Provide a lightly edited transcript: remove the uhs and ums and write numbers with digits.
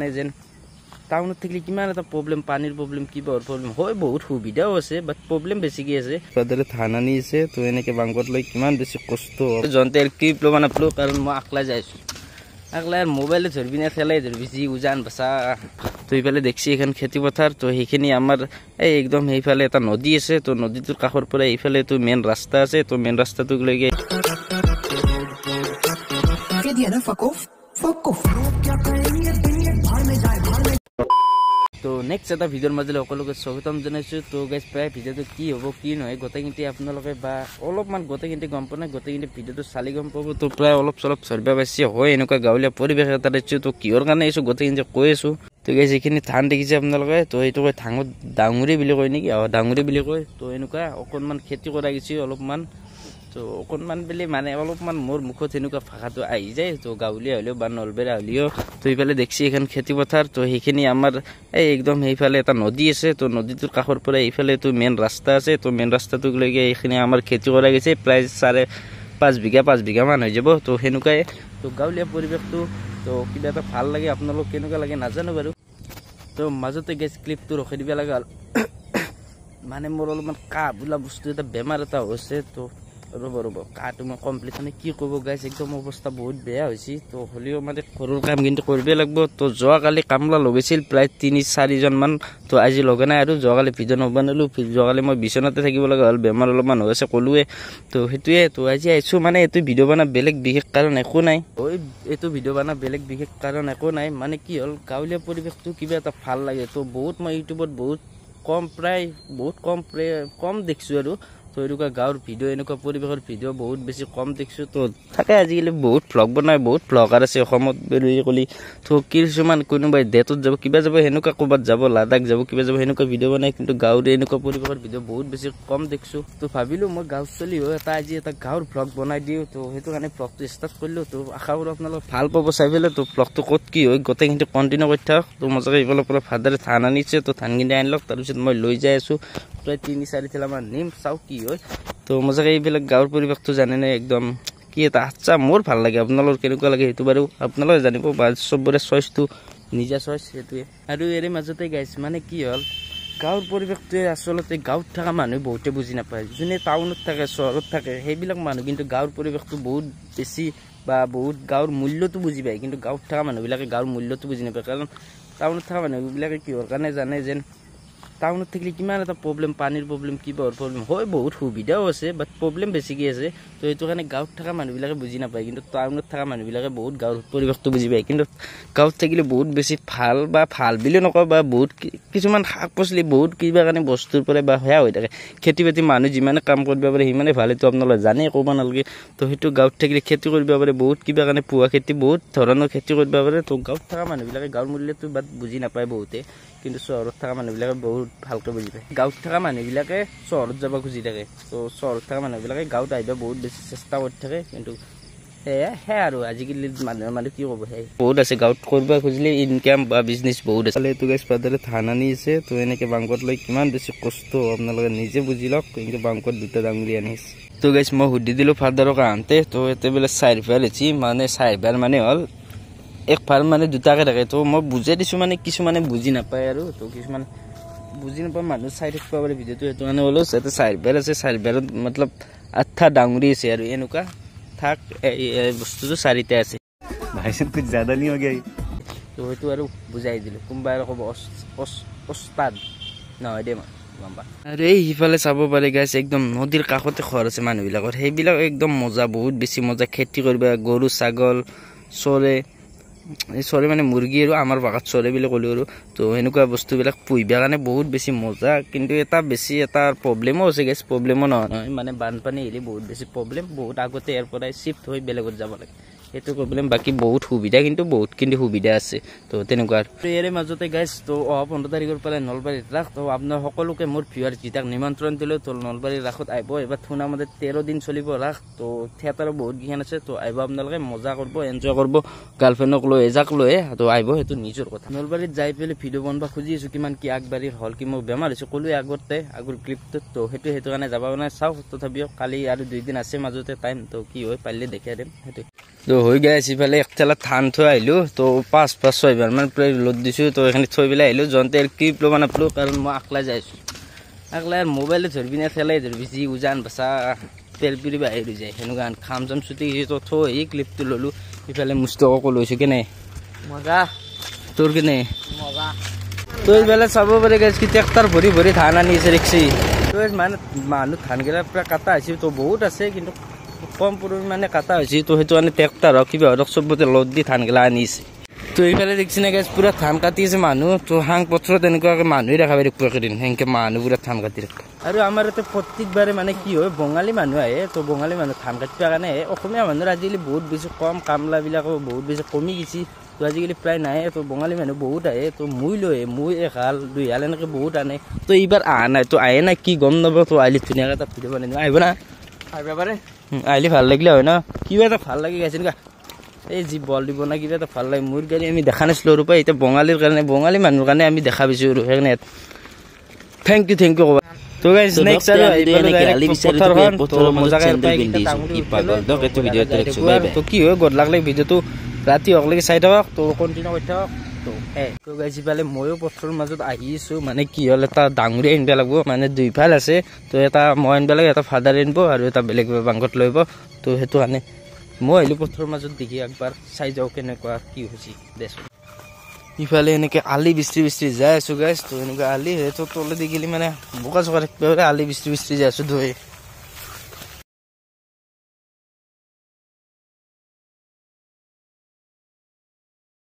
যেন টাউনত থাকিলে কিমান এটা প্ৰব্লেম পানীৰ প্ৰব্লেম কিবাৰ প্ৰব্লেম হয় বহুত সুবিধাও আছে বাট প্ৰব্লেম বেছিকৈ আছে ফাদাৰে ধান আনি আছে তো এনেকৈ বাংকত লৈ কিমান বেছি কষ্ট জনতে ক্লিপ ল'ব নাপালোঁ কাৰণ মই আকলাই যাইছোঁ আকলাই মোবাইলে ধৰিবি নে খেলাই ধৰিবি যি উজান বাচা তো এইফালে দেখছি এখন খেতি পথাৰ তো সেইখিনি আমাৰ এই একদম সেইফালে এটা নদী আছে তো নদীটোৰ কাষৰ পৰা এইফালে তো মেইন ৰাস্তা আছে তো মেইন ৰাস্তাটোক লৈকে তো নেক্সট এটা ভিডিঅ'ৰ মাজলৈ সকলোকে স্বাগতম জনাইছোঁ তো গাইজ প্ৰায় ভিডিঅ'টো কি হ'ব কি নহয় গোটেইখিনি আপোনালোকে বা অলপমান গোটেইখিনি গম পোৱা নাই গোটেইখিনি ভিডিঅ'টো চালি গম পাব তো প্ৰায় অলপ চলপ চৰ্বা বাচি হয় এনেকুৱা গাঁৱলীয়া পৰিৱেশ এটা দিছোঁ তো কিহৰ কাৰণে আহিছোঁ গোটেইখিনি কৈ আছোঁ তো গাইজ যিখিনি ধান দেখিছে আপোনালোকে তো এইটো কয় ধাঙত ডাঙৰি বুলি কয় নেকি ডাঙৰি বুলি কয় তো এনেকুৱা অকণমান খেতি কৰা গৈছে অলপমান তো অকণমান বুলি মানে অলপমান মোৰ মুখত এনেকুৱা ভাষাটো আহি যায় তো গাঁৱলীয়া হ'লেও বা নলবেৰা হ'লেও তো এইফালে দেখছি এখন খেতি পথাৰ তো সেইখিনি আমাৰ এই একদম সেইফালে এটা নদী আছে তো নদীটোৰ কাষৰ পৰা এইফালে তো মেইন ৰাস্তা আছে তো মেইন ৰাস্তাটোক লৈকে এইখিনি আমাৰ খেতি কৰা গৈছে প্ৰায় 5.5 বিঘা মান হৈ যাব তো সেনেকুৱাই তো গাঁৱলীয়া পৰিৱেশটো তো কিবা এটা ভাল লাগে আপোনালোক কেনেকুৱা লাগে নাজানো বাৰু তো মাজতে গেছ ক্লিপটো ৰখি দিব লাগে মানে মোৰ অলপমান কাহ বোলা বস্তু এটা বেমাৰ এটা হৈছে তো ৰ'ব কাহটো মই কমপ্লিট মানে কি ক'ব গাইছ একদম অৱস্থা বহুত বেয়া হৈছে তো হ'লেও মানে ঘৰৰ কাম কিন্তু কৰিবই লাগিব তো যোৱাকালি কামলা লগাইছিল প্ৰায় 3-4 মান তো আজি লগা নাই আৰু যোৱাকালি ভিডিঅ' নবনালোঁ যোৱাকালি মই বিচনাতে থাকিব লগা হ'ল বেমাৰ অলপমান হৈ আছে ক'লোৱে তো সেইটোৱে তো আজি আহিছোঁ মানে এইটো ভিডিঅ' বনা বেলেগ বিশেষ কাৰণ একো নাই এইটো ভিডিঅ' বনা বেলেগ বিশেষ কাৰণ একো নাই মানে কি হ'ল গাঁৱলীয়া পৰিৱেশটো কিবা এটা ভাল লাগে তো বহুত মই ইউটিউবত বহুত কম দেখিছোঁ আৰু তো এনেকুৱা গাঁৱৰ ভিডিঅ' এনেকুৱা পৰিৱেশৰ ভিডিঅ' বহুত বেছি কম দেখিছোঁ তো থাকে আজিকালি বহুত ভ্লগ বনায় বহুত ভ্লগাৰ আছে অসমত বুলি ক'লি তো কিছুমান কোনোবাই ডেটত যাব কিবা যাব সেনেকুৱা ক'ৰবাত যাব লাডাখ যাব কিবা যাব সেনেকুৱা ভিডিঅ' বনায় কিন্তু গাঁৱৰ এনেকুৱা পৰিৱেশৰ ভিডিঅ' বহুত বেছি কম দেখিছোঁ তো ভাবিলোঁ মই গাঁৱত চলি হয় আজি এটা গাঁৱৰ ভ্লগ বনাই দিওঁ তো সেইটো কাৰণে ভ্লগটো ষ্টাৰ্ট কৰিলোঁ তো আশা কৰোঁ আপোনালোক ভাল পাব চাই পেলাই তো ভ্লগটো ক'ত কি হয় গোটেইখিনি কণ্টিনিউ কৰি থাকক তো মজাকৈ এইফালৰ পৰা ফাদাৰে ধান আনিছে তো ধানখিনি আনি লওক তাৰপিছত মই লৈ যাই আছোঁ প্ৰায় 3-4 ঠেলামান নিম চাওঁ কি হয় তো মজাকৈ এইবিলাক গাঁৱৰ পৰিৱেশটো জানেনে একদম কি এটা আচ্ছা মোৰ ভাল লাগে আপোনালোকৰ কেনেকুৱা লাগে সেইটো বাৰু আপোনালোকে জানিব বা চবৰে চইচটো নিজা চইচ সেইটোৱে আৰু ইয়াৰে মাজতে গাইছ মানে কি হ'ল গাঁৱৰ পৰিৱেশটোৱে আচলতে গাঁৱত থকা মানুহে বহুতে বুজি নাপায় যোনে টাউনত থাকে চহৰত থাকে সেইবিলাক মানুহ কিন্তু গাঁৱৰ পৰিৱেশটো বহুত বেছি বা বহুত গাঁৱৰ মূল্যটো বুজি পায় কিন্তু গাঁৱত থকা মানুহবিলাকে গাঁৱৰ মূল্যটো বুজি নাপায় কাৰণ টাউনত থকা মানুহবিলাকে কিহৰ কাৰণে জানে যেন টাউনত থাকিলে কিমান এটা প্ৰব্লেম পানীৰ প্ৰব্লেম কিবাৰ প্ৰব্লেম হয় বহুত সুবিধাও আছে বাট প্ৰব্লেম বেছিকৈ আছে তো সেইটো কাৰণে গাঁৱত থকা মানুহবিলাকে বুজি নাপায় কিন্তু টাউনত থকা মানুহবিলাকে বহুত গাঁৱৰ পৰিৱেশটো বুজি পায় কিন্তু গাঁৱত থাকিলে বহুত বেছি ভাল বা ভাল বুলি নকওঁ বা বহুত কিছুমান শাক পাচলি বহুত কিবা কাৰণে বস্তুৰ পৰা বা সেয়া হৈ থাকে খেতি বাতি মানুহ যিমানে কাম কৰিব পাৰে সিমানে ভাল এইটো আপোনালোকে জানে ক'ব নালাগে তো সেইটো গাঁৱত থাকিলে খেতি কৰিব পাৰে বহুত কিবা কাৰণে পোৱা খেতি বহুত ধৰণৰ খেতি কৰিব পাৰে তো গাঁৱত থকা মানুহবিলাকে গাঁৱৰ মূল্যটো বাট বুজি নাপায় বহুতে কিন্তু চহৰত থকা মানুহবিলাকে বহুত ভালকৈ বুজি পায় গাঁৱত থকা মানুহবিলাকে চহৰত যাব খুজি থাকে তো চহৰত থকা মানুহবিলাকে গাঁৱত আহিব বহুত বেছি চেষ্টা কৰি থাকে কিন্তু সেয়াই আৰু আজিকালি মানুহ কি ক'ব সেই বহুত আছে গাঁৱত কৰিব খুজিলে ইনকাম বা বিজনেছ বহুত আছে এইটো গাইছ ফাদাৰে ধান আনি আছে তো এনেকৈ বাংকত লৈ কিমান বেছি কষ্ট আপোনালোকে নিজে বুজি লওক কিন্তু বাংকত 2টা ডাঙৰি আনিছে তো গাইছ মই সুধি দিলোঁ ফাদাৰক আহোঁতে তো এতিয়া বোলে 4 ভাৰ হৈছে মানে 4 ভাৰ মানে হ'ল এক ভাৰ মানে 2টাকৈ থাকে তো মই বুজাই দিছোঁ মানে কিছুমানে বুজি নাপায় আৰু তো কিছুমান বুজি নাপায় মানুহ চাই থাকিব পাৰে ভিডিঅ'টো সেইটো কাৰণে হ'লেও ইয়াতে 4 ভাৰ আছে 4 ভাৰত মতলব 8টা ডাঙৰি আছে আৰু এনেকুৱা থাক বস্তুটো 4টা আছে ভাইচোন কুছ জ্যাদা नहीं हो गया তো সেইটো আৰু বুজাই দিলোঁ কোনোবাই আৰু ক'ব ওস্তাদ নহয় দে মই গম পা আৰু এই সিফালে চাব পাৰে গাইছ একদম নদীৰ কাষতে ঘৰ আছে মানুহবিলাকৰ সেইবিলাক একদম মজা বহুত বেছি মজা খেতি কৰিব গৰু ছাগল চৰে মানে মুৰ্গী আৰু আমাৰ ভাষাত চৰে বুলি ক'লোঁ আৰু তো সেনেকুৱা বস্তুবিলাক পুহিবৰ কাৰণে বহুত বেছি মজা কিন্তু এটা প্ৰব্লেমো আছে গেছ প্ৰব্লেমো নহয় মানে বানপানী আহিলে বহুত বেছি প্ৰব্লেম বহুত আগতে ইয়াৰ পৰাই শ্বিফ্ট হৈ বেলেগত যাব লাগে সেইটো প্ৰব্লেম বাকী বহুত সুবিধা কিন্তু বহুতখিনি সুবিধা আছে তো তেনেকুৱা আৰু ইয়াৰে মাজতে গাইছ তো 15 তাৰিখৰ পৰা নলবাৰীত ৰাস তো আপোনাৰ সকলোকে মোৰ ভিউৱাৰ যিটাক নিমন্ত্ৰণ দিলোঁ তো নলবাৰীৰ ৰাসত আহিব এবাৰ থুনামতে 13 দিন চলিব ৰাস তো থিয়েটাৰো বহুত কেইখন আছে তো আহিব আপোনালোকে মজা কৰিব এনজয় কৰিব গাৰ্লফ্ৰেণ্ডক লৈ এজাক লৈ তো আহিব সেইটো নিজৰ কথা নলবাৰীত যাই পেলাই ভিডিঅ' বনাব খুজি আছোঁ কিমান কি আগবাঢ়ি হ'ল কি মোৰ বেমাৰ হৈছে ক'লোৱে আগৰ ক্লিপটোত তো সেইটো কাৰণে যাব মানে চাওঁ তথাপিও কালি আৰু 2 দিন আছে মাজতে টাইম তো কি হয় পাৰিলে দেখাই দিম সেইটো তো হৈ গাইছে ইফালে এক ঠেলা ধান থৈ আহিলোঁ তো 5-6 মান প্ৰায় লোড দিছোঁ তো এইখিনি থৈ পেলাই আহিলোঁ জনতে ক্লিপ ল'ব নাপালোঁ কাৰণ মই আকলাই যাইছোঁ আকলাই মোবাইলে ধৰি পিনে ঠেলাই ধৰিবি যি উজান বাচা তেল পিৰি বাহিৰ হৈ যায় সেনেকুৱা খাম চাম চুটি গৈছে তো থৈ আহি ক্লিপটো ল'লোঁ ইফালে মুস্তকো লৈছোঁ কেনে মজা তোৰ কেনে মজা তো এইফালে চাব পাৰি গাইছ কি ট্ৰেক্টৰ ভৰি ভৰি ধান আনিছে দেখছি তো মানে মানুহ ধানগিলা প্ৰায় কাটা হৈছে তো বহুত আছে কিন্তু কম পৰিমাণে কাটা হৈছে তো সেইটো কাৰণে ট্ৰেক্টৰ হওক কিবা হওক চবতে লোড দি ধানগিলা আনিছে তো এইফালে দেখিছে না গাইছ পুৰা ধান কাটি আছে মানুহ তো হাং পথৰত এনেকুৱাকে মানুহে দেখা পাই দেখো একেদিন সেনেকে মানুহ পুৰা ধান কাটি ৰাখে আৰু আমাৰ ইয়াতে প্ৰত্যেকবাৰে মানে কি হয় বঙালী মানুহ আহে তো বঙালী মানুহ ধান কাটিবৰ কাৰণে আহে অসমীয়া মানুহৰ আজিকালি বহুত বেছি কম কামলাবিলাকো বহুত বেছি কমি গৈছে তো আজিকালি প্ৰায় নাহে তো বঙালী মানুহ বহুত আহে তো মই লৈ মই 1 হাল 2 হাল এনেকৈ বহুত আনে তো এইবাৰ অহা নাই তো আহে নাই কি গম নাপাব তো আহিলে ধুনীয়াকৈ এটা ভিডিঅ' বনাই দিম আহিব না আহিব পাৰে আহিলে ভাল লাগিলে হয় ন কিবা এটা ভাল লাগি গৈছে এনেকুৱা এই যি বল দিব না কিবা এটা ভাল লাগে মোৰ গাড়ী আমি দেখা নাছিলোঁ ৰূপা এতিয়া বঙালীৰ কাৰণে বঙালী মানুহৰ কাৰণে আমি দেখা পাইছোঁ আৰু সেইকাৰণে থেংক ইউ ক'বা তো গাইছ নেক্সট আৰু তো কি হয় গড লাগলে ভিডিঅ'টো ৰাতি হকলৈকে চাই থাকক তো কণ্টিনিউ কৰি থাকক তো গাইছ ইফালে ময়ো পথৰ মাজত আহিছোঁ মানে কি হ'ল এটা ডাঙৰি আনিব লাগিব মানে 2 ফাল আছে তো এটা মই আনিব লাগে এটা ফাদাৰ আনিব আৰু এটা বেলেগ বাংকত লৈ আহিব তো সেইটো আনে মই আহিলোঁ পথৰ মাজত দেখি একবাৰ চাই যাওঁ কেনেকুৱা কি হৈছে দেচোন ইফালে এনেকৈ আলি বিস্ত্ৰি যাই আছোঁ গাইছ তো এনেকুৱা আলি সেইটো তলে দি গেলি মানে বোকা চোকা থাকিব আলি বিস্ত্ৰি যাই আছোঁ ধুই